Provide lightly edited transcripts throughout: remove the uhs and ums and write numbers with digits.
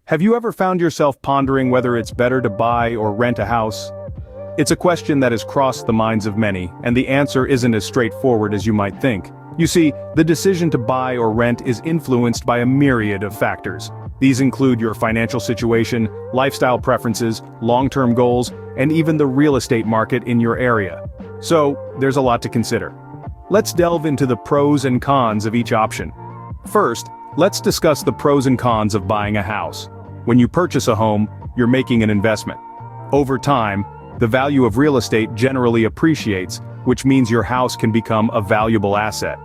Have you ever found yourself pondering whether it's better to buy or rent a house? It's a question that has crossed the minds of many, and the answer isn't as straightforward as you might think. You see, the decision to buy or rent is influenced by a myriad of factors. These include your financial situation, lifestyle preferences, long-term goals, and even the real estate market in your area. So, there's a lot to consider. Let's delve into the pros and cons of each option. First, let's discuss the pros and cons of buying a house. When you purchase a home, you're making an investment. Over time, the value of real estate generally appreciates, which means your house can become a valuable asset.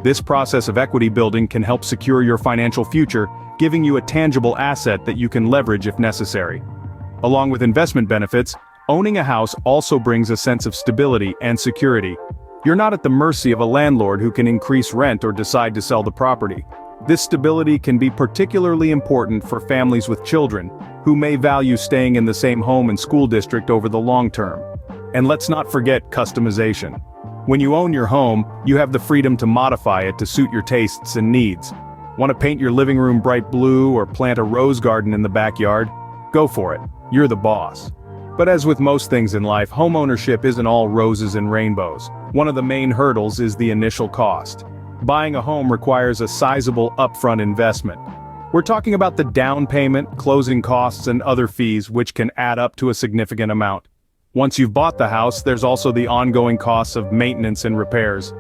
This process of equity building can help secure your financial future, giving you a tangible asset that you can leverage if necessary. Along with investment benefits, owning a house also brings a sense of stability and security. You're not at the mercy of a landlord who can increase rent or decide to sell the property. This stability can be particularly important for families with children, who may value staying in the same home and school district over the long term. And let's not forget customization. When you own your home, you have the freedom to modify it to suit your tastes and needs. Want to paint your living room bright blue or plant a rose garden in the backyard? Go for it, you're the boss. But as with most things in life, homeownership isn't all roses and rainbows. One of the main hurdles is the initial cost. Buying a home requires a sizable upfront investment. We're talking about the down payment, closing costs, and other fees which can add up to a significant amount. Once you've bought the house, there's also the ongoing costs of maintenance and repairs.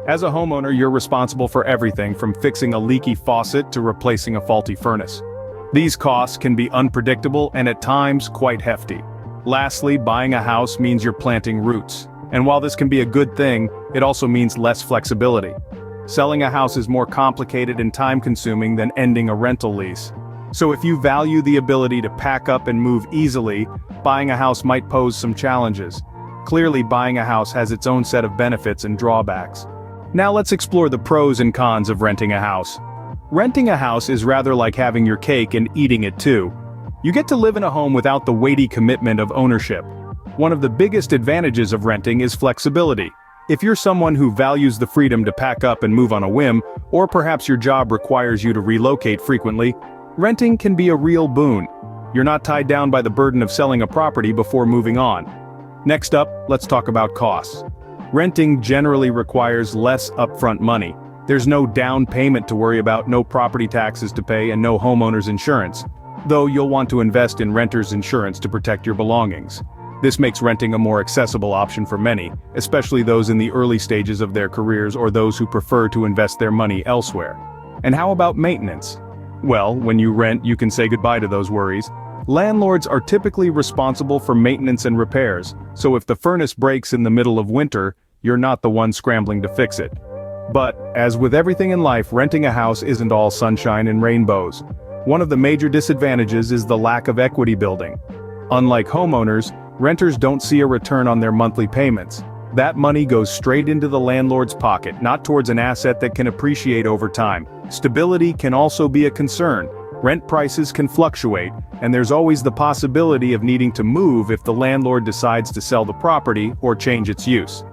As a homeowner, you're responsible for everything from fixing a leaky faucet to replacing a faulty furnace. These costs can be unpredictable and at times quite hefty. Lastly, buying a house means you're planting roots. And while this can be a good thing, it also means less flexibility. Selling a house is more complicated and time-consuming than ending a rental lease. So if you value the ability to pack up and move easily, buying a house might pose some challenges. Clearly, buying a house has its own set of benefits and drawbacks. Now let's explore the pros and cons of renting a house. Renting a house is rather like having your cake and eating it too. You get to live in a home without the weighty commitment of ownership. One of the biggest advantages of renting is flexibility. If you're someone who values the freedom to pack up and move on a whim, or perhaps your job requires you to relocate frequently, renting can be a real boon. You're not tied down by the burden of selling a property before moving on. Next up, let's talk about costs. Renting generally requires less upfront money. There's no down payment to worry about, no property taxes to pay, and no homeowner's insurance. Though you'll want to invest in renter's insurance to protect your belongings. This makes renting a more accessible option for many, especially those in the early stages of their careers or those who prefer to invest their money elsewhere. And how about maintenance? Well, when you rent, you can say goodbye to those worries. Landlords are typically responsible for maintenance and repairs, so if the furnace breaks in the middle of winter, you're not the one scrambling to fix it. But, as with everything in life, renting a house isn't all sunshine and rainbows. One of the major disadvantages is the lack of equity building. Unlike homeowners, renters don't see a return on their monthly payments. That money goes straight into the landlord's pocket, not towards an asset that can appreciate over time. Stability can also be a concern. Rent prices can fluctuate, and there's always the possibility of needing to move if the landlord decides to sell the property or change its use.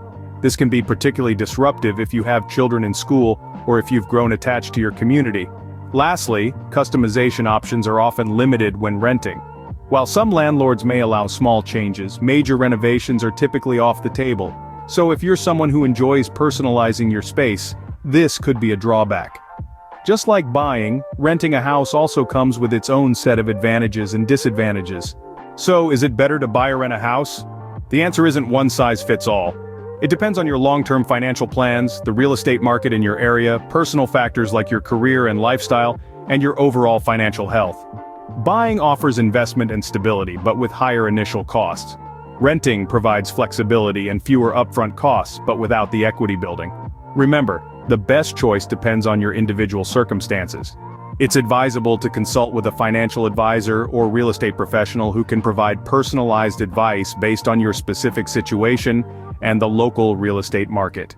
This can be particularly disruptive if you have children in school or if you've grown attached to your community. Lastly, customization options are often limited when renting. While some landlords may allow small changes, major renovations are typically off the table. So if you're someone who enjoys personalizing your space, this could be a drawback. Just like buying, renting a house also comes with its own set of advantages and disadvantages. So is it better to buy or rent a house? The answer isn't one size fits all. It depends on your long-term financial plans, the real estate market in your area, personal factors like your career and lifestyle, and your overall financial health. Buying offers investment and stability, but with higher initial costs. Renting provides flexibility and fewer upfront costs, but without the equity building. Remember, the best choice depends on your individual circumstances. It's advisable to consult with a financial advisor or real estate professional who can provide personalized advice based on your specific situation and the local real estate market.